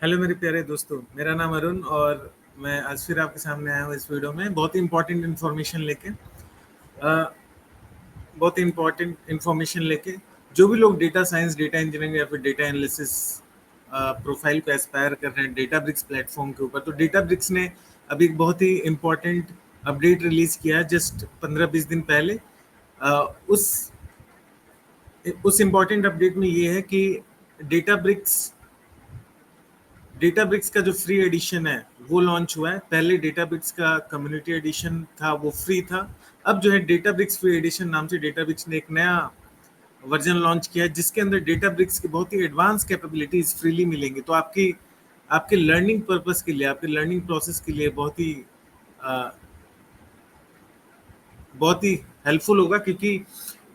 Hello मेरे प्यारे दोस्तों, मेरा नाम अरुण और मैं आज फिर आपके सामने आया हूँ इस वीडियो में बहुत ही इंपॉर्टेंट इन्फॉर्मेशन लेके। बहुत ही इंपॉर्टेंट इन्फॉर्मेशन लेके जो भी लोग डेटा साइंस, डेटा इंजीनियरिंग या फिर डेटा एनालिसिस प्रोफाइल को एस्पायर कर रहे हैं डेटा ब्रिक्स प्लेटफॉर्म के ऊपर, तो डेटा ब्रिक्स ने अभी एक बहुत ही इंपॉर्टेंट अपडेट रिलीज किया है जस्ट 15-20 दिन पहले। उस इम्पॉर्टेंट अपडेट में ये है कि डेटा ब्रिक्स डेटा ब्रिक्स का जो फ्री एडिशन है वो लॉन्च हुआ है। पहले डेटा ब्रिक्स का कम्युनिटी एडिशन था, वो फ्री था। अब जो है डेटा ब्रिक्स फ्री एडिशन नाम से डेटा ब्रिक्स ने एक नया वर्जन लॉन्च किया है जिसके अंदर डेटा ब्रिक्स की बहुत ही एडवांस कैपेबिलिटीज फ्रीली मिलेंगी। तो आपकी आपके लर्निंग पर्पस के लिए, आपके लर्निंग प्रोसेस के लिए अ, बहुत ही हेल्पफुल होगा, क्योंकि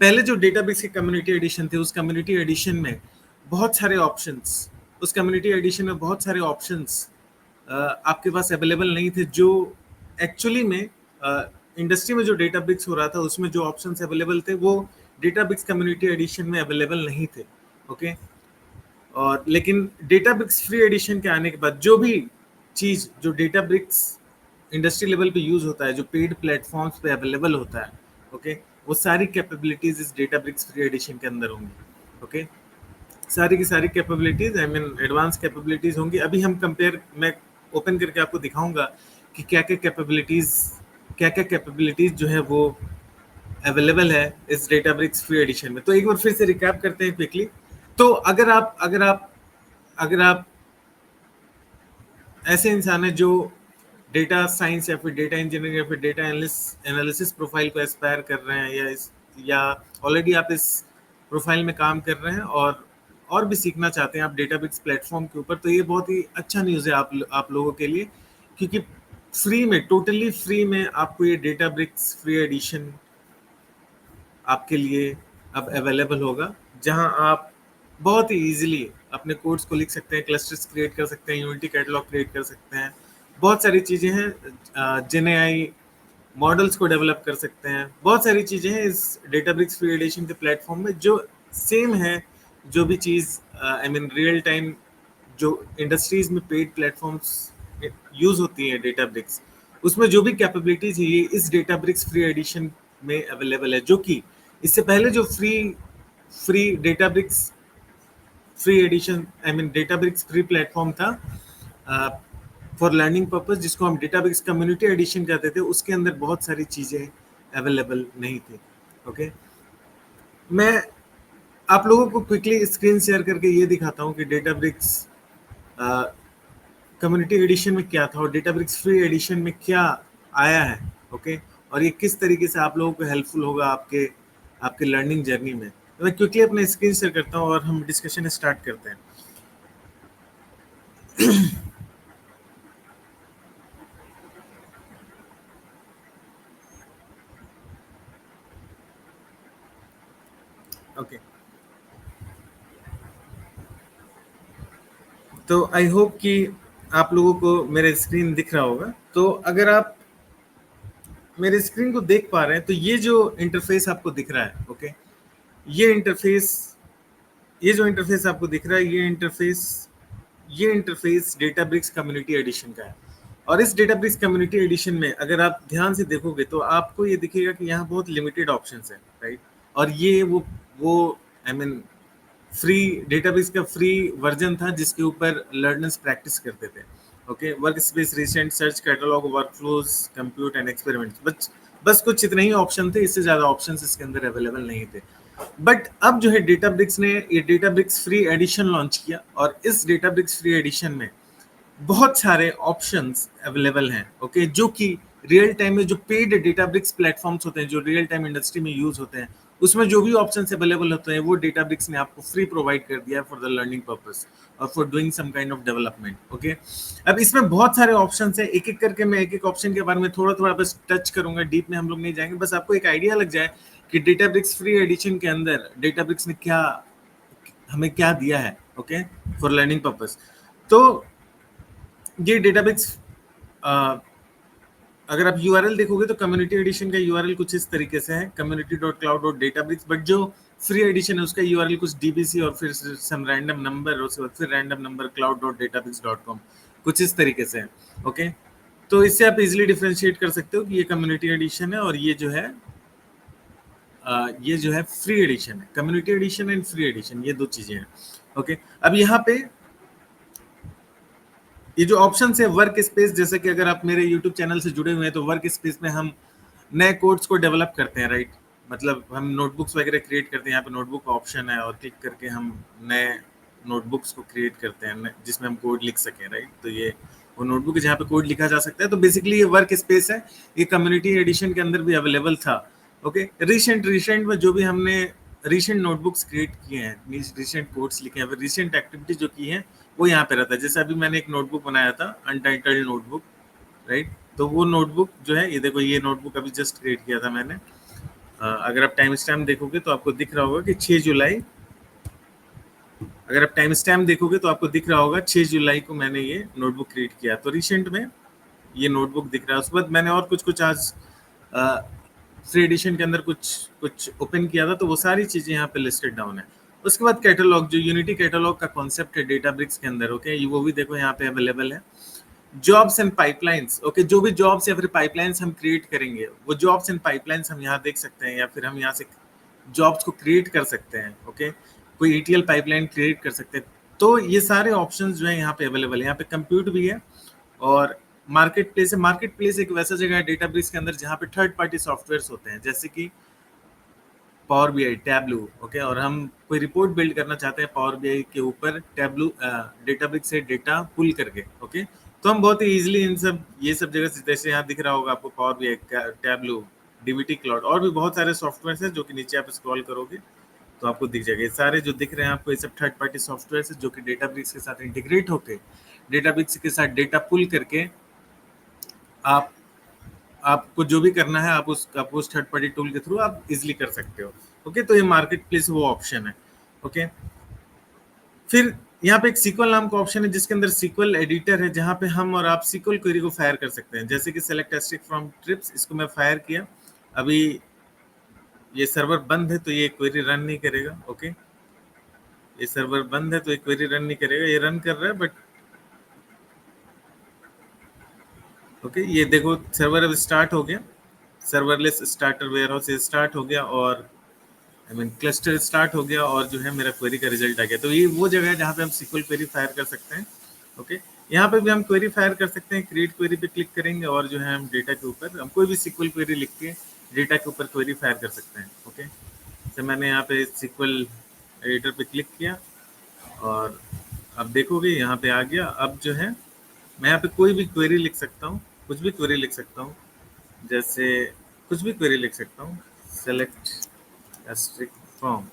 पहले जो डेटाबेस की कम्युनिटी एडिशन थे उस कम्युनिटी एडिशन में बहुत सारे ऑप्शंस उस कम्युनिटी एडिशन में बहुत सारे ऑप्शंस आपके पास अवेलेबल नहीं थे, जो एक्चुअली में इंडस्ट्री में जो डेटाब्रिक्स हो रहा था उसमें जो ऑप्शंस अवेलेबल थे वो डेटाब्रिक्स कम्युनिटी एडिशन में अवेलेबल नहीं थे। ओके। और लेकिन डेटाब्रिक्स फ्री एडिशन के आने के बाद जो भी चीज जो डेटाब्रिक्स इंडस्ट्री लेवल पे यूज होता है, जो पेड प्लेटफॉर्म्स पे अवेलेबल होता है, ओके, वो सारी कैपेबिलिटीज इस डेटाब्रिक्स फ्री एडिशन के अंदर होंगी। ओके। सारी की सारी capabilities, I mean advance capabilities होंगी। अभी हम मैं ओपन करके आपको दिखाऊंगा कि क्या क्या कैपेबिलिटीज जो है वो अवेलेबल है इस डेटाब्रिक्स फ्री एडिशन में। तो एक बार फिर से रिकैप करते हैं क्विकली। तो अगर आप ऐसे इंसान है जो डेटा साइंस या फिर डेटा इंजीनियरिंग या फिर डेटा एनालिसिस प्रोफाइल को एस्पायर कर रहे हैं, या ऑलरेडी आप इस प्रोफाइल में काम कर रहे हैं और भी सीखना चाहते हैं आप डेटाबेस प्लेटफॉर्म के ऊपर, तो ये बहुत ही अच्छा न्यूज़ है आप लोगों के लिए, क्योंकि फ्री में, टोटली फ्री में आपको ये डेटाब्रिक्स फ्री एडिशन आपके लिए अब अवेलेबल होगा, जहां आप बहुत ही इजीली अपने कोड्स को लिख सकते हैं, क्लस्टर्स क्रिएट कर सकते हैं, यूनिटी कैटलॉग क्रिएट कर सकते हैं। बहुत सारी चीज़ें हैं, जेनेआई मॉडल्स को डेवलप कर सकते हैं। बहुत सारी चीज़ें हैं इस डेटाब्रिक्स फ्री एडिशन के प्लेटफॉर्म में जो सेम है, जो भी चीज़ आई मीन रियल टाइम जो इंडस्ट्रीज में पेड प्लेटफॉर्म्स यूज होती है डेटाब्रिक्स, उसमें जो भी कैपेबिलिटीज है ये इस डेटाब्रिक्स फ्री एडिशन में अवेलेबल है, जो कि इससे पहले जो free Databricks free edition, I mean Databricks free platform था फॉर लर्निंग पर्पस, जिसको हम डेटाब्रिक्स कम्युनिटी एडिशन कहते थे, उसके अंदर बहुत सारी चीज़ें अवेलेबल नहीं थी। ओके। मैं आप लोगों को क्विकली स्क्रीन शेयर करके ये दिखाता हूँ कि डेटाब्रिक्स कम्युनिटी एडिशन में क्या था और डेटाब्रिक्स फ्री एडिशन में क्या आया है। ओके। और ये किस तरीके से आप लोगों को हेल्पफुल होगा आपके आपके लर्निंग जर्नी में। तो मैं क्विकली अपना स्क्रीन शेयर करता हूँ और हम डिस्कशन स्टार्ट करते हैं। ओके। तो आई होप कि आप लोगों को मेरा स्क्रीन दिख रहा होगा। तो अगर आप मेरे स्क्रीन को देख पा रहे हैं तो ये जो इंटरफेस आपको दिख रहा है, ओके, ये इंटरफेस ये जो इंटरफेस आपको दिख रहा है ये इंटरफेस डेटाब्रिक्स कम्युनिटी एडिशन का है। और इस डेटाब्रिक्स कम्युनिटी एडिशन में अगर आप ध्यान से देखोगे तो आपको ये दिखेगा कि यहाँ बहुत लिमिटेड ऑप्शंस हैं, राइट। और ये वो आई मीन फ्री डेटाबेस का फ्री वर्जन था जिसके ऊपर लर्नर्स प्रैक्टिस करते थे। Okay. Work space, recent, search, catalogue, workflows, compute and experiments, बस कुछ इतने ही ऑप्शन थे, इससे ज्यादा ऑप्शंस इसके अंदर अवेलेबल नहीं थे। बट अब जो है डेटाब्रिक्स ने ये डेटाब्रिक्स फ्री एडिशन लॉन्च किया और इस डेटाब्रिक्स फ्री एडिशन में बहुत सारे ऑप्शंस अवेलेबल हैं, ओके, जो कि रियल टाइम में जो पेड डेटाब्रिक्स प्लेटफॉर्म्स होते हैं, जो रियल टाइम इंडस्ट्री में यूज होते हैं, उसमें जो भी ऑप्शंस अवेलेबल होते हैं वो डेटाब्रिक्स ने आपको फ्री प्रोवाइड कर दिया फॉर द लर्निंग पर्पस और for doing some kind of development. Okay. अब इसमें बहुत सारे ऑप्शंस हैं, एक एक करके मैं एक एक ऑप्शन के बारे में थोड़ा थोड़ा बस टच करूंगा, डीप में हम लोग नहीं जाएंगे, बस आपको एक आइडिया लग जाए कि डेटाब्रिक्स फ्री एडिशन के अंदर डेटाब्रिक्स ने हमें क्या दिया है, ओके, फॉर लर्निंग पर्पस। तो ये डेटाब्रिक्स अगर आप यूआरएल देखोगे तो कम्युनिटी एडिशन का यूआरएल कुछ इस तरीके से है, community.cloud.databricks, बट जो फ्री एडिशन है उसका यूआरएल कुछ डीबीसी और फिर सम रैंडम नंबर और उसके बाद फिर रैंडम नंबर cloud.databricks.com, कुछ इस तरीके से है। ओके, तो इससे आप इजीली डिफरेंशिएट कर सकते हो कि ये कम्युनिटी एडिशन है और ये जो है फ्री एडिशन है। Community edition and free edition, ये दो चीजें हैं। ओके, अब यहाँ पे ये जो ऑप्शन है वर्क स्पेस, जैसे कि अगर आप मेरे यूट्यूब चैनल से जुड़े हुए हैं तो वर्क स्पेस में हम नए कोड्स को डेवलप करते हैं, राइट। मतलब हम नोटबुक्स वगैरह क्रिएट करते हैं, यहाँ पे नोटबुक का ऑप्शन है और क्लिक करके हम नए नोटबुक्स को क्रिएट करते हैं जिसमें हम कोड लिख सकें, राइट। तो ये वो नोटबुक है जहाँ पे कोड लिखा जा सकता है। तो बेसिकली ये वर्क स्पेस है, ये कम्युनिटी एडिशन के अंदर भी अवेलेबल था। ओके, रिसेंट में जो भी हमने रिसेंट नोटबुक्स क्रिएट किए हैं, रिसेंट कोड्स लिखे हैं, रिसेंट एक्टिविटी जो की है वो यहाँ पे रहता है। जैसे अभी मैंने एक नोटबुक बनाया था, अनटाइटल्ड नोटबुक, राइट। तो वो नोटबुक जो है, ये देखो, ये नोटबुक अभी जस्ट क्रिएट किया था मैंने। अगर आप टाइम स्टैम्प देखोगे तो आपको दिख रहा होगा कि 6 जुलाई, अगर आप टाइम स्टैम्प देखोगे तो आपको दिख रहा होगा 6 जुलाई को मैंने ये नोटबुक क्रिएट किया। तो रिसेंट में ये नोटबुक दिख रहा है। उसके बाद मैंने और कुछ आज फ्री एडिशन के अंदर कुछ ओपन किया था, तो वो सारी चीजें यहाँ पे लिस्टेड डाउन है। उसके बाद कैटलॉग, जो यूनिटी कैटलॉग का कॉन्सेप्ट है डेटाब्रिक्स के अंदर, ओके, वो भी देखो यहाँ पे अवेलेबल है। जॉब्स एंड पाइपलाइंस, ओके, जो भी जॉब्स या फिर पाइपलाइंस हम क्रिएट करेंगे, वो जॉब्स एंड पाइपलाइंस हम यहाँ देख सकते हैं, या फिर हम यहाँ से जॉब्स को क्रिएट कर सकते हैं। ओके, कोई ईटीएल पाइपलाइन क्रिएट कर सकते हैं। तो ये सारे ऑप्शंस जो है यहाँ पे अवेलेबल है। यहाँ पे कंप्यूट भी है और मार्केट प्लेस है। मार्केट प्लेस एक वैसा जगह है डेटाब्रिक्स के अंदर जहाँ पे थर्ड पार्टी सॉफ्टवेयर होते हैं, जैसे कि पावर बीआई, टैबलू, ओके, और हम कोई रिपोर्ट बिल्ड करना चाहते हैं पावर बीआई के ऊपर टैबलू डेटाब्रिक्स से डेटा पुल करके, ओके, तो हम बहुत ही इजीली ये सब जगह से, जैसे यहाँ दिख रहा होगा आपको power BI, tableau, DBT cloud, और भी बहुत सारे सॉफ्टवेयर हैं जो कि नीचे आप स्क्रॉल करोगे तो आपको दिख जाएगा। ये सारे जो दिख रहे हैं आपको, ये सब थर्ड पार्टी सॉफ्टवेयर है जो कि डेटाब्रिक्स के साथ इंटीग्रेट होके डेटाब्रिक्स के साथ डेटा पुल करके आप आपको जो भी करना है आप उस थर्ड पार्टी टूल के थ्रू आप इजिली कर सकते हो। ओके, तो ये मार्केट प्लेस वो ऑप्शन है। ओके, फिर यहाँ पे एक सीक्वल नाम का ऑप्शन है जिसके अंदर सीक्वल एडिटर है, जहाँ पे हम और आप सीक्वल क्वेरी को फायर कर सकते हैं। जैसे कि सेलेक्ट एस्ट्रिक फ्रॉम ट्रिप्स, इसको मैं फायर किया, अभी ये सर्वर बंद है तो ये क्वेरी रन नहीं करेगा। ओके, ये सर्वर बंद है तो ये क्वेरी रन नहीं करेगा, ये रन कर रहा है बट ओके, ये देखो सर्वर अब स्टार्ट हो गया, सर्वरलेस स्टार्टर वेयरहाउस स्टार्ट हो गया और क्लस्टर स्टार्ट हो गया और जो है मेरा क्वेरी का रिजल्ट आ गया। तो ये वो जगह है जहाँ पे हम सीक्वल क्वेरी फायर कर सकते हैं। ओके, यहाँ पे भी हम क्वेरी फायर कर सकते हैं। क्रिएट क्वेरी पे क्लिक करेंगे और जो है हम डेटा के ऊपर हम कोई भी सीक्वल क्वेरी लिख के डेटा के ऊपर क्वेरी फायर कर सकते हैं। ओके, तो मैंने यहाँ पे सीक्वल एडिटर पे क्लिक किया और अब देखोगे यहाँ पे आ गया। अब जो है मैं यहाँ पे कोई भी क्वेरी लिख सकता हूँ, कुछ भी क्वेरी लिख सकता हूँ, जैसे कुछ भी क्वेरी लिख सकता हूँ, सेलेक्ट एस्ट्रिक फ्रॉम,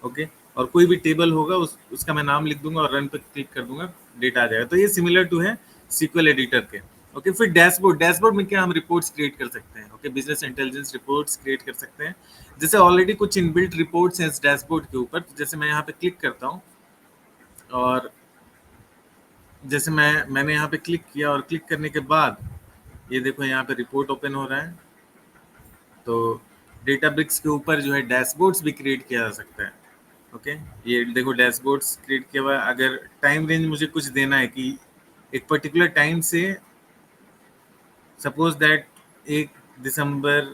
ओके, और कोई भी टेबल होगा उसका मैं नाम लिख दूंगा और रन पे क्लिक कर दूंगा, डेटा आ जाएगा। तो ये सिमिलर टू है सीक्वल एडिटर के। ओके, फिर डैशबोर्ड में क्या हम रिपोर्ट्स क्रिएट कर सकते हैं। Okay, business intelligence reports create कर सकते हैं। जैसे ऑलरेडी कुछ इनबिल्ट रिपोर्ट्स हैं इस डैशबोर्ड के ऊपर, तो जैसे मैं यहाँ पे क्लिक करता हूँ और जैसे मैंने यहाँ पे क्लिक किया और क्लिक करने के बाद ये देखो यहाँ पे रिपोर्ट ओपन हो रहा है। तो डेटाब्रिक्स के ऊपर जो है डैशबोर्ड्स भी क्रिएट किया जा सकता है। ओके, ये देखो डैशबोर्ड्स क्रिएट किया हुआ है। अगर टाइम रेंज मुझे कुछ देना है कि एक पर्टिकुलर टाइम से, सपोज दैट 1 दिसंबर,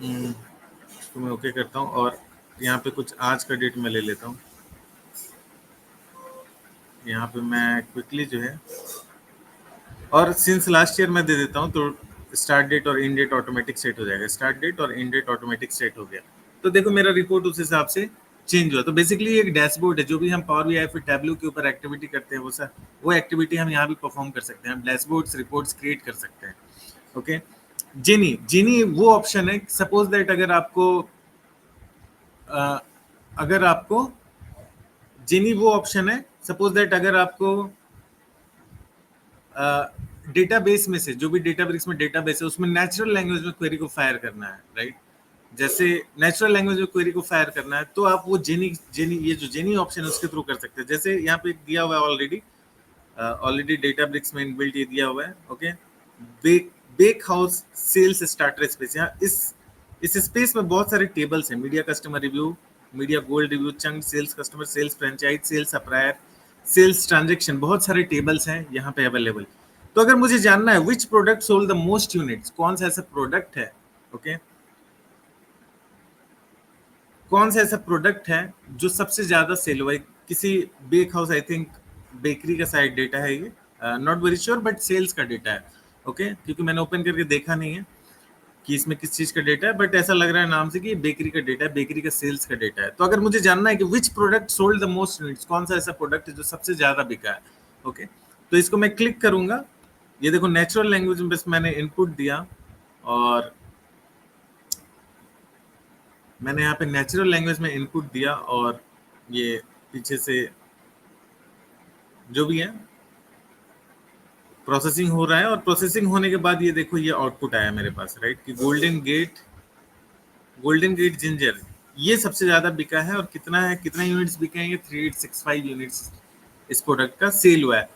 इसको मैं ओके करता हूँ और यहाँ पे कुछ आज का डेट मैं ले लेता हूँ। यहाँ पे मैं क्विकली जो है, और सिंस लास्ट ईयर मैं दे देता हूँ तो स्टार्ट डेट और एंड डेट ऑटोमेटिक सेट हो जाएगा। स्टार्ट डेट और एंड डेट ऑटोमेटिक सेट हो गया। तो देखो मेरा रिपोर्ट उस हिसाब से चेंज हुआ। तो बेसिकली एक डैशबोर्ड है, जो भी हम पावर बीआई फिर टैबलू के ऊपर एक्टिविटी करते हैं वो एक्टिविटी हम यहाँ भी परफॉर्म कर सकते हैं। हम डैशबोर्ड्स रिपोर्ट्स क्रिएट कर सकते हैं। ओके, जेनी वो ऑप्शन है, सपोज दैट अगर आपको जेनी वो ऑप्शन है, सपोज दैट अगर आपको डेटाबेस में से, जो भी डेटाब्रिक्स में डेटाबेस है उसमें नेचुरल लैंग्वेज में क्वेरी को फायर करना है, राइट। जैसे नेचुरल लैंग्वेज में क्वेरी को फायर करना है तो आप वो जेनी ये जो जेनी ऑप्शन है उसके थ्रू कर सकते हैं। जैसे यहाँ पे दिया हुआ है ऑलरेडी डेटाब्रिक्स में इनबिल्ट ये दिया हुआ है। Okay, bake house sales starter space. यहाँ इस स्पेस में बहुत सारे टेबल्स हैं, media customer review, media gold review, chunk, sales customer, sales franchise, sales supplier, sales transaction, बहुत सारे टेबल्स हैं यहाँ पे अवेलेबल। तो अगर मुझे जानना है which product sold the most units, कौन सा ऐसा प्रोडक्ट है, ओके, कौन सा ऐसा प्रोडक्ट है जो सबसे ज्यादा सेल हुआ है किसी bake house, I think bakery का शायद डेटा है ये, not very sure but sales का डेटा है, ओके, क्योंकि मैंने ओपन करके देखा नहीं है कि इसमें किस चीज का डेटा है, बट ऐसा लग रहा है नाम से कि बेकरी का डेटा है, बेकरी का सेल्स का डेटा है। तो अगर मुझे जानना है कि which product sold the most units, कौन सा ऐसा प्रोडक्ट है जो सबसे ज्यादा बिका है, ओके, तो इसको मैं क्लिक करूंगा। ये देखो नेचुरल लैंग्वेज में बस मैंने इनपुट दिया और मैंने यहाँ पे नेचुरल लैंग्वेज में इनपुट दिया और ये पीछे से जो भी है प्रोसेसिंग हो रहा है, और प्रोसेसिंग होने के बाद ये देखो ये आउटपुट आया मेरे पास, राइट, कि गोल्डन गेट जिंजर ये सबसे ज्यादा बिका है। और कितना है, कितना यूनिट्स बिके हैं, ये 3865 यूनिट्स इस प्रोडक्ट का सेल हुआ है।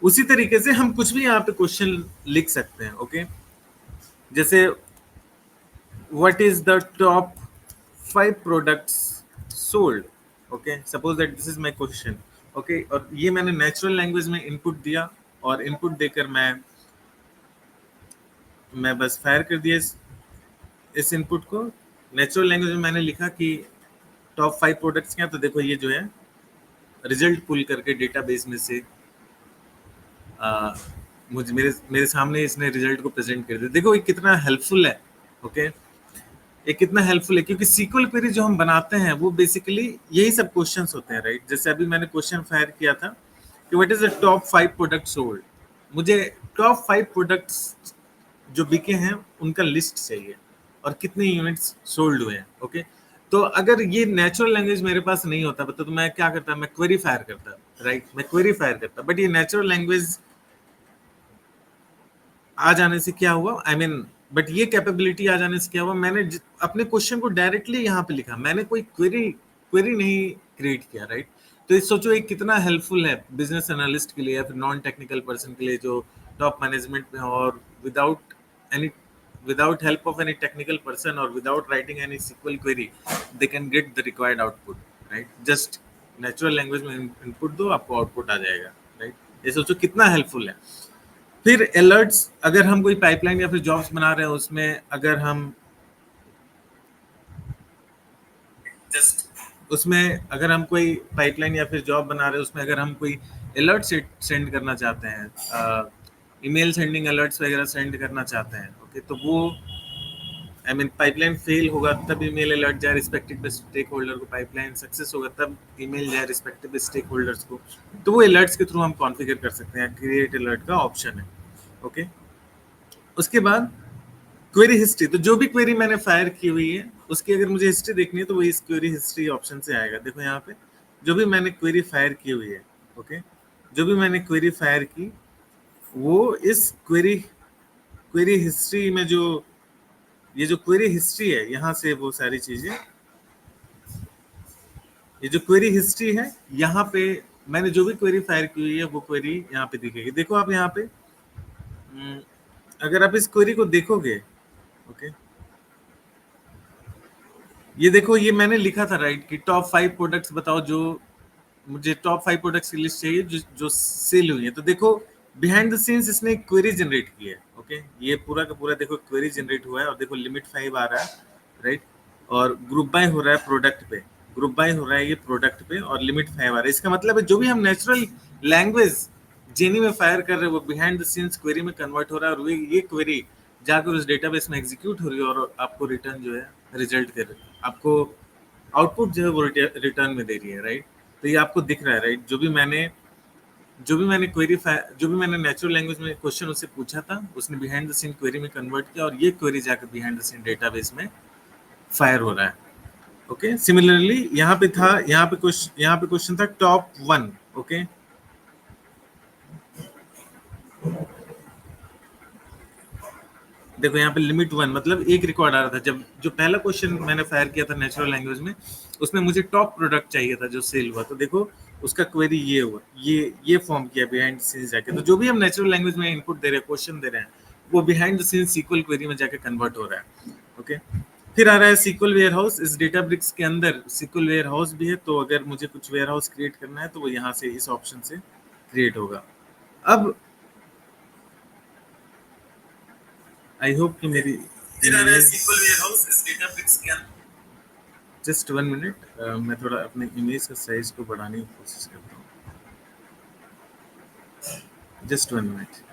उसी तरीके से हम कुछ भी यहाँ पे क्वेश्चन लिख सकते हैं, ओके, जैसे what is the top 5 products sold, okay, suppose that this is my question, okay, और ये मैंने नेचुरल लैंग्वेज में इनपुट दिया और इनपुट देकर मैं बस फायर कर दिया इस इनपुट को। नेचुरल लैंग्वेज में मैंने लिखा कि टॉप 5 प्रोडक्ट्स क्या, तो देखो ये जो है रिजल्ट पुल करके डेटाबेस में से मुझे मेरे सामने इसने रिजल्ट को प्रेजेंट कर दिया। देखो ये कितना हेल्पफुल है, ओके, ये कितना हेल्पफुल है, क्योंकि सीक्वल क्वेरी जो हम बनाते हैं वो बेसिकली यही सब क्वेश्चंस होते हैं, राइट। जैसे अभी मैंने क्वेश्चन फायर किया था कि what is the top 5 product sold, मुझे टॉप 5 प्रोडक्ट्स जो बिके हैं उनका लिस्ट चाहिए और कितने यूनिट्स सोल्ड हुए हैं, ओके। तो अगर ये नेचुरल लैंग्वेज मेरे पास नहीं होता तो मैं क्या करता, मैं क्वेरी फायर करता, राइट, मैं क्वेरी फायर करता। बट ये नेचुरल लैंग्वेज आ जाने से क्या हुआ, आई मीन बट ये कैपेबिलिटी आ जाने से क्या हुआ, मैंने अपने क्वेश्चन को डायरेक्टली यहाँ पे लिखा, मैंने कोई क्वेरी नहीं क्रिएट किया, राइट। तो ये सोचो ये कितना हेल्पफुल है बिजनेस एनालिस्ट के लिए या फिर नॉन टेक्निकल पर्सन के लिए जो टॉप मैनेजमेंट में हो, और without help of any technical person और without writing any SQL query they can get the required output, right. Just natural language में इनपुट दो, आपको आउटपुट आ जाएगा, राइट। ये सोचो कितना हेल्पफुल है। फिर अलर्ट्स, अगर हम कोई पाइपलाइन या फिर जॉब्स बना रहे हैं उसमें अगर हम कोई पाइपलाइन या फिर जॉब बना रहे हैं उसमें अगर हम कोई अलर्ट सेंड करना चाहते हैं, ईमेल सेंडिंग अलर्ट्स वगैरह सेंड करना चाहते हैं, ओके, तो वो आई मीन पाइपलाइन फेल होगा तब ईमेल अलर्ट जाए रिस्पेक्टिव स्टेक होल्डर को, पाइपलाइन सक्सेस होगा तब ईमेल जाए रिस्पेक्टिव स्टेक होल्डर्स को। तो वो अलर्ट्स के थ्रू हम कॉन्फ़िगर कर सकते हैं, क्रिएट अलर्ट का ऑप्शन है, ओके। उसके बाद क्वेरी हिस्ट्री, तो जो भी क्वेरी मैंने फायर की हुई है उसकी अगर मुझे हिस्ट्री देखनी है तो वो इस क्वेरी हिस्ट्री ऑप्शन से आएगा। देखो यहाँ पे जो भी मैंने क्वेरी फायर की हुई है, ओके, जो भी मैंने क्वेरी फायर की वो इस क्वेरी हिस्ट्री में जो ये जो क्वेरी हिस्ट्री है यहाँ से वो सारी चीजें, ये जो क्वेरी हिस्ट्री है यहाँ पे मैंने जो भी क्वेरी फायर की हुई है वो क्वेरी यहाँ पे दिखेगी। देखो आप यहाँ पे अगर आप इस क्वेरी को देखोगे, ओके, ये देखो ये मैंने लिखा था, राइट, कि टॉप 5 प्रोडक्ट्स बताओ, जो मुझे टॉप 5 प्रोडक्ट्स की लिस्ट चाहिए जो सेल हुई है। तो देखो बिहाइंड द सीन्स इसने एक क्वेरी जनरेट की है, ओके, ये पूरा का पूरा देखो क्वेरी जनरेट हुआ है और देखो लिमिट 5 आ रहा है, राइट, और ग्रुप बाय हो रहा है प्रोडक्ट पे, ग्रुप बाय हो रहा है ये प्रोडक्ट पे और लिमिट 5 आ रहा है। इसका मतलब है जो भी हम नेचुरल लैंग्वेज जेनी में फायर कर रहे हैं वो बिहाइंड द सीन्स क्वेरी में कन्वर्ट हो रहा है और ये क्वेरी जाकर उस डेटाबेस में एग्जीक्यूट हो रही है और आपको रिटर्न जो है रिजल्ट दे रही है, आपको आउटपुट जो है वो रिटर्न में दे रही है, राइट। तो ये आपको दिख रहा है, राइट, जो भी मैंने क्वेरी जो भी मैंने नेचुरल लैंग्वेज में क्वेश्चन उससे पूछा था उसने बिहाइंड द सीन क्वेरी में कन्वर्ट किया और ये क्वेरी जाकर बिहाइंड द सीन डेटाबेस में फायर हो रहा है, ओके। सिमिलरली यहाँ पे क्वेश्चन था टॉप 1, ओके, देखो यहाँ पे लिमिट 1 मतलब एक रिकॉर्ड आ रहा था। जब जो पहला क्वेश्चन मैंने फायर किया था नेचुरल लैंग्वेज में उसमें मुझे टॉप प्रोडक्ट चाहिए था जो सेल हुआ, तो देखो उसका क्वेरी ये हुआ, ये फॉर्म किया बिहाइंड सीन्स जाके। तो जो भी हम नेचुरल लैंग्वेज में इनपुट दे रहे हैं, क्वेश्चन दे रहे हैं, वो behind the scene sequel query में जाके कन्वर्ट हो रहा है। ओके, फिर आ रहा है सीक्वल वेयर हाउस। इस डेटाब्रिक्स के अंदर सीक्वल वेयर हाउस भी है, तो अगर मुझे कुछ वेयर हाउस क्रिएट करना है तो वो यहाँ से इस ऑप्शन से क्रिएट होगा। अब आई होप कि मेरी सीक्वल वेयर हाउस इस डेटाब्रिक्स के अंदर, जस्ट 1 मिनट, मैं थोड़ा अपने इमेज का साइज को बढ़ाने की कोशिश करता हूँ। Just 1 minute.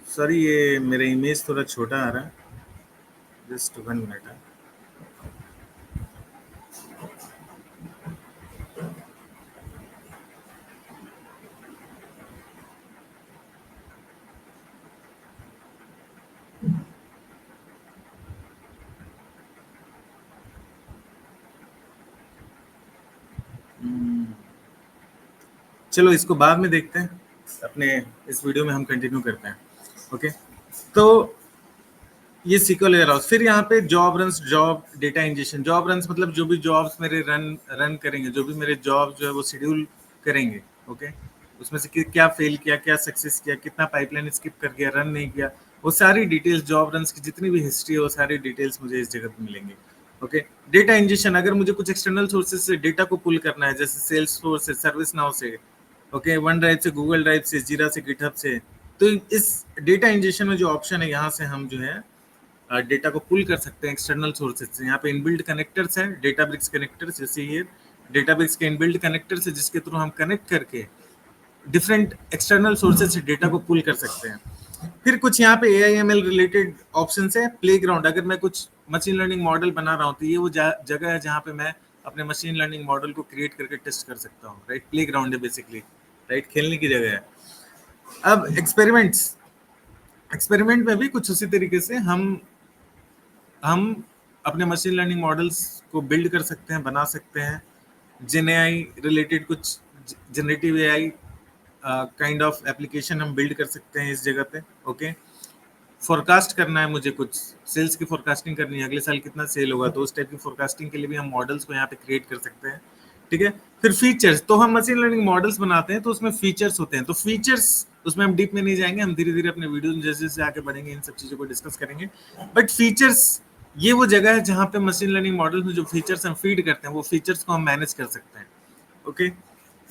सॉरी, ये मेरा इमेज थोड़ा छोटा आ रहा है। जस्ट 1 मिनट है। चलो इसको बाद में देखते हैं, अपने इस वीडियो में हम कंटिन्यू करते हैं। ओके, तो ये सीक्वल वेयर हाउस, फिर यहाँ पे job runs, job data injection. Job runs मतलब जो भी जॉब्स मेरे रन करेंगे, जो भी मेरे जॉब जो है वो शेड्यूल करेंगे। ओके, उसमें से क्या फेल किया, क्या सक्सेस किया, कितना पाइपलाइन स्किप कर गया, रन नहीं किया, वो सारी डिटेल्स, जॉब रन्स की जितनी भी हिस्ट्री है वो सारी डिटेल्स मुझे इस जगह पे मिलेंगे। ओके, डेटा इंजेक्शन, अगर मुझे कुछ एक्सटर्नल सोर्सेज से डेटा को पुल करना है, जैसे सेल्स फोर्स से, सर्विस नाउ से, ओके, वन ड्राइव से, गूगल ड्राइव से, जीरा से, गिटहब से, तो इस डेटा इंजेक्शन में जो ऑप्शन है यहाँ से हम जो है डेटा को पुल कर सकते हैं एक्सटर्नल सोर्सेज से। यहाँ पे इनबिल्ट कनेक्टर्स हैं, डेटाब्रिक्स कनेक्टर्स, जैसे ये डेटाब्रिक्स के इनबिल्ट कनेक्टर्स है जिसके थ्रू हम कनेक्ट करके डिफरेंट एक्सटर्नल सोर्सेज से डेटा को पुल कर सकते हैं। फिर कुछ यहाँ पे AIML रिलेटेड ऑप्शन है। प्लेग्राउंड, अगर मैं कुछ मशीन लर्निंग मॉडल बना रहा हूँ तो ये वो जगह है जहाँ पे मैं अपने मशीन लर्निंग मॉडल को क्रिएट करके टेस्ट कर सकता हूँ। राइट, प्लेग्राउंड है बेसिकली, राइट, खेलने की जगह है। अब एक्सपेरिमेंट्स, एक्सपेरिमेंट में भी कुछ उसी तरीके से हम अपने मशीन लर्निंग मॉडल्स को बिल्ड कर सकते हैं, बना सकते हैं। जिन AI रिलेटेड कुछ generative AI kind of application हम बिल्ड कर सकते हैं इस जगह पे। ओके, फोरकास्ट करना है मुझे, कुछ सेल्स की फोरकास्टिंग करनी है, अगले साल कितना सेल होगा, तो उस टाइप की फोरकास्टिंग के लिए भी हम मॉडल्स को यहाँ पे क्रिएट कर सकते हैं। ठीक है, फिर फीचर्स, तो हम मशीन लर्निंग मॉडल्स बनाते हैं तो उसमें फीचर्स होते हैं, तो फीचर्स उसमें हम डीप में नहीं जाएंगे, हम धीरे धीरे अपने वीडियो में जैसे जैसे आगे बढ़ेंगे इन सब चीजों को डिस्कस करेंगे। बट फीचर्स ये वो जगह है जहाँ पे मशीन लर्निंग मॉडल में जो फीचर्स हम फीड करते हैं वो फीचर्स को हम मैनेज कर सकते हैं। ओके,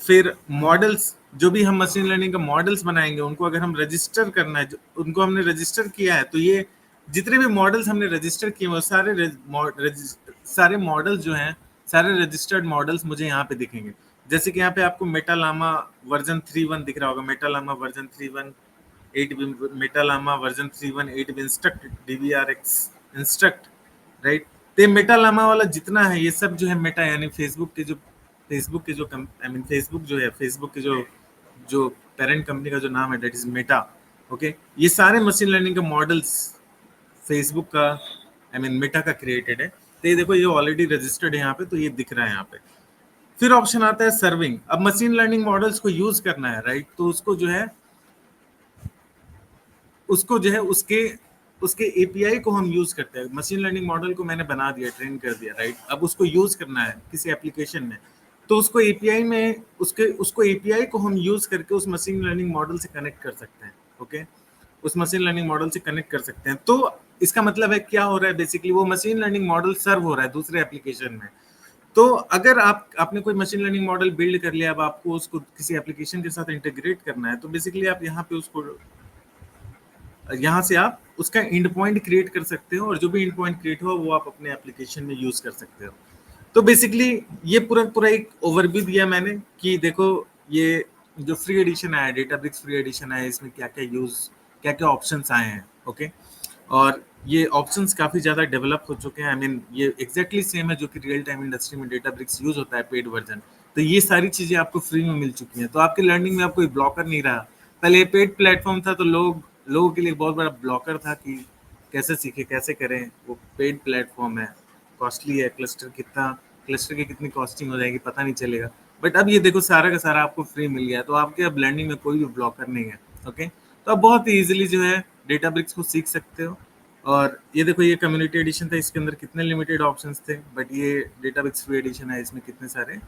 फिर मॉडल्स, जो भी हम मशीन लर्निंग का मॉडल्स बनाएंगे उनको अगर हम रजिस्टर करना है, उनको हमने रजिस्टर किया है, तो ये जितने भी मॉडल्स हमने रजिस्टर किए वो सारे मॉडल्स जो हैं, सारे रजिस्टर्ड मॉडल्स मुझे यहाँ पे दिखेंगे। जैसे कि यहाँ पे आपको मेटालामा वर्जन 3.1 दिख रहा होगा, Meta Llama version 3.1 8 Meta Llama version 3.1 8 instruct DBRX instruct, right. तो मेटालामा वाला जितना है ये सब जो है मेटा, यानी फेसबुक के जो आई मीन फेसबुक जो है, फेसबुक के जो पेरेंट कंपनी का जो नाम है दैट इज मेटा। ओके, ये सारे मशीन लर्निंग के मॉडल्स फेसबुक का, आई मीन मेटा का क्रिएटेड है। तो ये देखो, ये ऑलरेडी रजिस्टर्ड है यहाँ पे, तो ये दिख रहा है यहाँ पे। फिर ऑप्शन आता है सर्विंग। अब मशीन लर्निंग मॉडल्स को यूज करना है, राइट, तो उसको जो है उसके उसके एपीआई को हम यूज करते हैं। मशीन लर्निंग मॉडल को मैंने बना दिया, ट्रेन कर दिया, राइट, अब उसको यूज करना है किसी एप्लीकेशन में, तो उसको एपीआई में उसको एपीआई को हम यूज करके उस मशीन लर्निंग मॉडल से कनेक्ट कर सकते हैं। ओके, उस मशीन लर्निंग मॉडल से कनेक्ट कर सकते हैं। तो इसका मतलब है क्या हो रहा है, बेसिकली वो मशीन लर्निंग मॉडल सर्व हो रहा है दूसरे एप्लीकेशन में। तो अगर आपने कोई मशीन लर्निंग मॉडल बिल्ड कर लिया, अब आपको उसको किसी एप्लीकेशन के साथ इंटीग्रेट करना है, तो बेसिकली आप यहाँ से आप उसका एंड पॉइंट क्रिएट कर सकते हो, और जो भी एंड पॉइंट क्रिएट हुआ वो आप अपने एप्लीकेशन में यूज कर सकते हो। तो बेसिकली ये पूरा पूरा एक ओवरव्यू दिया मैंने कि देखो ये जो फ्री एडिशन आया, डेटाब्रिक्स फ्री एडिशन आया, इसमें क्या क्या क्या ऑप्शंस आए हैं। ओके, और ये ऑप्शंस काफी ज्यादा डेवलप हो चुके हैं। आई मीन ये एग्जैक्टली सेम है जो कि रियल टाइम इंडस्ट्री में डेटाब्रिक्स यूज होता है, पेड वर्जन। तो ये सारी चीजें आपको फ्री में मिल चुकी हैं, तो आपके लर्निंग में आप कोई ब्लॉकर नहीं रहा। पहले पेड प्लेटफॉर्म था तो लोगों के लिए बहुत बड़ा ब्लॉकर था कि कैसे सीखे, कैसे करें, वो पेड प्लेटफॉर्म है, कॉस्टली है, क्लस्टर की कितनी कॉस्टिंग हो जाएगी पता नहीं चलेगा। बट अब ये देखो सारा का सारा आपको फ्री मिल गया, तो आपके अब लर्निंग में कोई भी ब्लॉकर नहीं है। ओके, तो आप बहुत ही इजीली जो है डेटाब्रिक्स को सीख सकते हो। और ये देखो ये कम्युनिटी एडिशन था, इसके अंदर कितने लिमिटेड ऑप्शंस थे, बट ये डेटाब्रिक्स फ्री एडिशन है, इसमें कितने सारे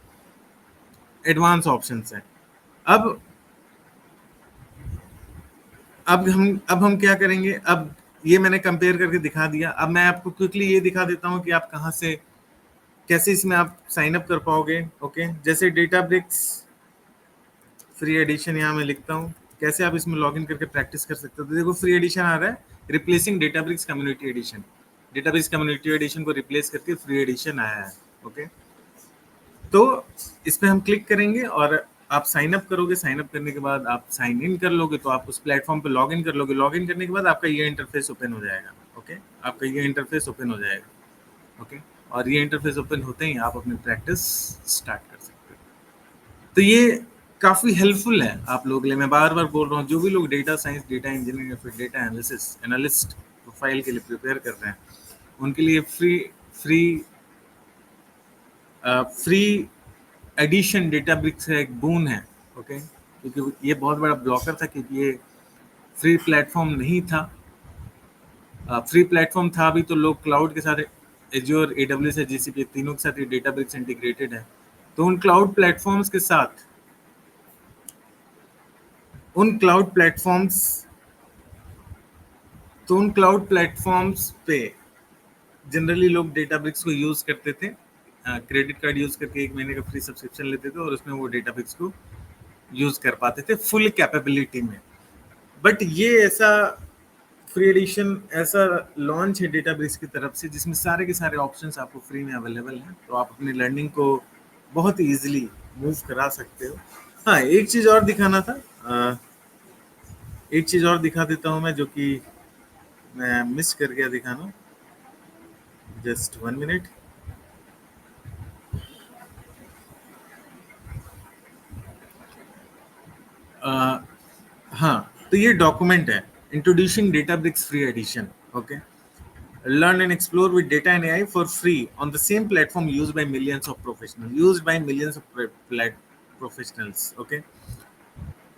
एडवांस ऑप्शंस हैं। अब अब हम क्या करेंगे, अब ये मैंने कंपेयर करके दिखा दिया। अब मैं आपको क्विकली ये दिखा देता हूँ कि आप कहाँ से कैसे इसमें आप साइन अप कर पाओगे। ओके, जैसे डेटाब्रिक्स फ्री एडिशन यहाँ मैं लिखता हूँ, कैसे आप इसमें लॉगिन करके प्रैक्टिस कर सकते हो। तो देखो फ्री एडिशन आ रहा है, replacing Databricks community addition. Databricks community addition को रिप्लेस करके फ्री एडिशन आया है। ओके, तो इस पे हम क्लिक करेंगे और आप साइन अप करोगे। साइन अप करने के बाद आप साइन इन कर लोगे, तो आप उस प्लेटफॉर्म पे लॉग इन कर लोगे। लॉग इन करने के बाद आपका ये इंटरफेस ओपन हो जाएगा। ओके, आपका ये इंटरफेस ओपन हो जाएगा। ओके, और ये इंटरफेस ओपन होते ही आप अपनी प्रैक्टिस स्टार्ट कर सकते हो। तो ये काफी हेल्पफुल है आप लोगों के लिए। मैं बार बार बोल रहा हूँ, जो भी लोग डेटा साइंस, डेटा इंजीनियरिंग या फिर डेटा एनालिसिस एनालिस्ट प्रोफाइल के लिए प्रिपेयर कर रहे हैं, उनके लिए फ्री फ्री एडिशन डेटाब्रिक्स है, एक बून है। ओके, क्योंकि ये बहुत बड़ा ब्लॉकर था, क्योंकि ये फ्री प्लेटफॉर्म नहीं था। फ्री प्लेटफॉर्म था भी तो लोग क्लाउड के साथ, एज्योर, एडब्ल्यूएस या जीसीपी, तीनों के साथ ये डेटाब्रिक्स इंटीग्रेटेड है। तो उन क्लाउड प्लेटफॉर्म्स के साथ, उन क्लाउड प्लेटफॉर्म्स तो उन क्लाउड प्लेटफॉर्म्स पे जनरली लोग डेटाब्रिक्स को यूज करते थे। क्रेडिट कार्ड यूज करके 1 महीने का फ्री सब्सक्रिप्शन लेते थे और उसमें वो डेटाब्रिक्स को यूज कर पाते थे फुल कैपेबिलिटी में। बट ये ऐसा फ्री एडिशन ऐसा लॉन्च है डेटाबेस की तरफ से, जिसमें सारे के सारे ऑप्शंस आपको फ्री में अवेलेबल हैं, तो आप अपनी लर्निंग को बहुत ही इजीली मूव करा सकते हो। हाँ, एक चीज और दिखाना था, एक चीज और दिखा देता हूँ मैं, जो कि मैं मिस कर गया दिखाना। Just 1 minute. हाँ, तो ये डॉक्यूमेंट है, introducing Databricks free edition. Okay, learn and explore with data and AI for free on the same platform used by millions of professionals, professionals. Okay,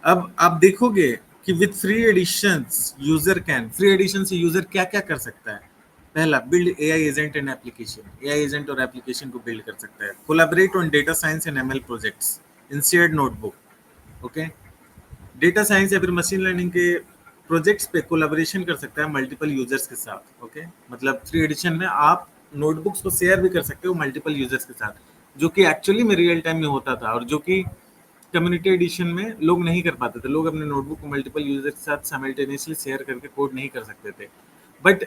अब आप देखोगे कि with free editions user can, free edition से user क्या क्या कर सकता है। पहला, build AI agent and application, AI agent और एप्लीकेशन को बिल्ड कर सकता है। Collaborate on data science and ML projects in shared notebook. Okay, data science या फिर मशीन लर्निंग के प्रोजेक्ट्स पे कोलैबोरेशन कर सकता है मल्टीपल यूजर्स के साथ। ओके, मतलब थ्री एडिशन में आप नोटबुक्स को शेयर भी कर सकते हो मल्टीपल यूजर्स के साथ, जो कि एक्चुअली में रियल टाइम में होता था, और जो कि कम्युनिटी एडिशन में लोग नहीं कर पाते थे। लोग अपने नोटबुक को मल्टीपल यूजर के साथ साइमल्टेनियसली शेयर करके कोड नहीं कर सकते थे। बट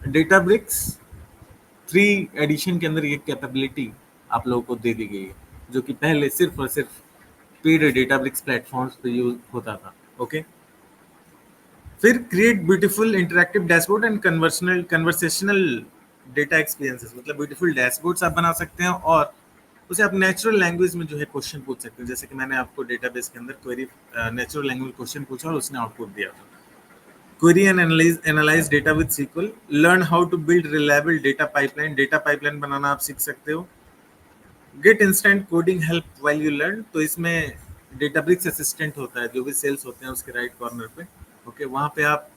डेटाब्रिक्स थ्री एडिशन के अंदर ये कैपेबिलिटी आप लोगों को दे दी गई है, जो कि पहले सिर्फ और सिर्फ पेड डेटाब्रिक्स प्लेटफॉर्म्स पे यूज होता था। ओके, फिर create beautiful interactive dashboard and conversational data experiences, मतलब ब्यूटीफुल डैशबोर्ड्स आप बना सकते हैं और उसे आप नेचुरल लैंग्वेज में जो है क्वेश्चन पूछ सकते हैं। जैसे कि मैंने आपको डेटाबेस के अंदर क्वेरी नेचुरल लैंग्वेज क्वेश्चन पूछा और उसने आउटपुट दिया था। Query and analyze data with SQL, learn how to build reliable data pipeline बनाना आप सीख सकते हो। Get instant coding help while you learn, तो इसमें डेटाब्रिक्स असिस्टेंट होता है, जो भी सेल्स होते हैं उसके राइट कॉर्नर पे। ओके, वहां पे आप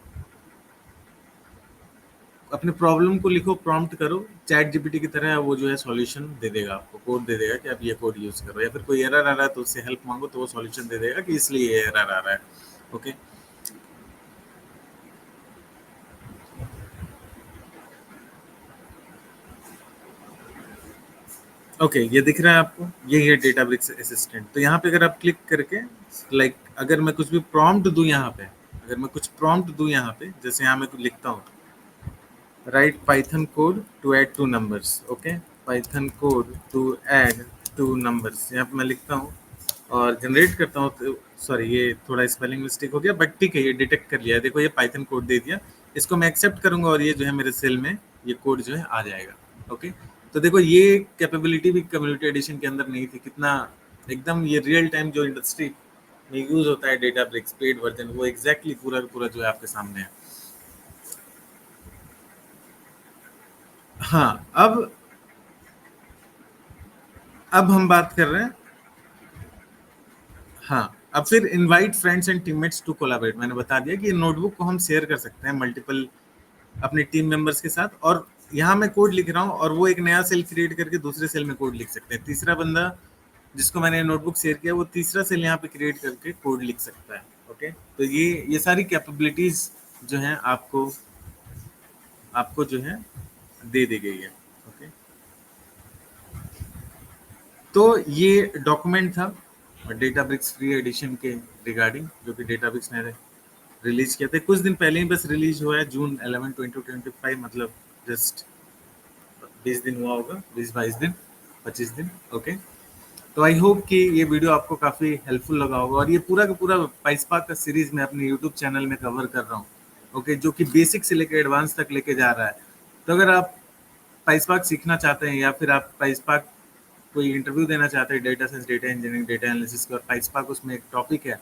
अपने प्रॉब्लम को लिखो, प्रॉम्प्ट करो, चैट जीपीटी की तरह वो जो है सॉल्यूशन दे देगा, आपको कोड दे देगा कि आप ये कोड यूज करो, या फिर कोई एरर आ रहा है तो उससे हेल्प मांगो तो वो सॉल्यूशन दे देगा कि इसलिए ये एरर आ रहा है। ओके, ओके, ये दिख रहा है आपको, ये है डेटाब्रिक्स असिस्टेंट। तो यहाँ पे अगर आप क्लिक करके, लाइक अगर मैं कुछ भी प्रॉम्प्ट दूं यहाँ पे, अगर मैं कुछ प्रॉम्प्ट दूं यहाँ पे, जैसे यहाँ मैं कुछ लिखता हूँ, write Python code to add 2 numbers. Okay, Python code to add 2 numbers, यहाँ पे मैं लिखता हूँ और जनरेट करता हूँ। तो सॉरी, ये थोड़ा स्पेलिंग मिस्टेक हो गया, बट ठीक है, ये डिटेक्ट कर लिया। देखो ये पाइथन कोड दे दिया, इसको मैं एक्सेप्ट करूंगा और ये जो है मेरे सेल में ये कोड जो है आ जाएगा। ओके, तो देखो ये कैपेबिलिटी भी कम्युनिटी एडिशन के अंदर नहीं थी। कितना एकदम ये रियल टाइम जो इंडस्ट्री में यूज होता है डेटाब्रिक्स पेड वर्जन, वो एग्जैक्टली पूरा पूरा जो है आपके सामने है। हाँ, अब अब हम बात कर रहे हैं, हाँ, अब फिर invite friends and teammates to collaborate. मैंने बता दिया कि नोटबुक को हम शेयर कर सकते हैं मल्टीपल अपने टीम मेंबर्स के साथ, और यहाँ मैं कोड लिख रहा हूँ और वो एक नया सेल क्रिएट करके दूसरे सेल में कोड लिख सकते हैं। तीसरा बंदा जिसको मैंने नोटबुक शेयर किया वो तीसरा सेल यहाँ पे क्रिएट करके कोड लिख सकता है। ओके, तो ये सारी कैपेबिलिटीज जो हैं आपको आपको जो है दे दी गई है। ओके, तो ये डॉक्यूमेंट था डेटाब्रिक्स फ्री एडिशन के रिगार्डिंग, जो कि डेटाब्रिक्स ने रिलीज किया था कुछ दिन पहले ही, बस रिलीज हुआ है जून 11 2025, मतलब जस्ट 20 दिन हुआ होगा, 20-22 दिन, 25 दिन। ओके, तो आई होप कि ये वीडियो आपको काफ़ी हेल्पफुल लगा होगा, और ये पूरा का पूरा पाइसपाक का सीरीज मैं अपने यूट्यूब चैनल में कवर कर रहा हूँ। ओके, जो कि बेसिक से लेकर एडवांस तक लेके जा रहा है। तो अगर आप पाइसपाक सीखना चाहते हैं, या फिर आप पाइसपाक कोई इंटरव्यू देना चाहते हैं data science, data engineering, data analysis का, और पाइसपाक उसमें एक टॉपिक है,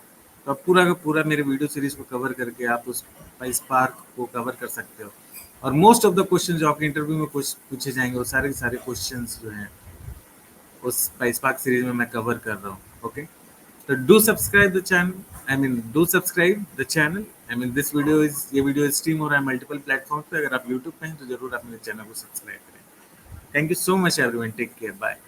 तो आप पूरा का पूरा मेरे वीडियो सीरीज को कवर करके आप उस पाइसपाक को कवर कर सकते हो। और मोस्ट ऑफ द क्वेश्चन जो आपके इंटरव्यू में पूछे जाएंगे, वो सारे के सारे क्वेश्चन जो हैं उस स्पाइस सीरीज में मैं कवर कर रहा हूँ। ओके, तो do subscribe the channel, I mean do subscribe the channel, I mean this video is, ये वीडियो स्ट्रीम हो रहा है मल्टीपल प्लेटफॉर्म पे। अगर आप यूट्यूब पे हैं तो जरूर आप मेरे चैनल को सब्सक्राइब करें। Thank you so much everyone, take care, bye.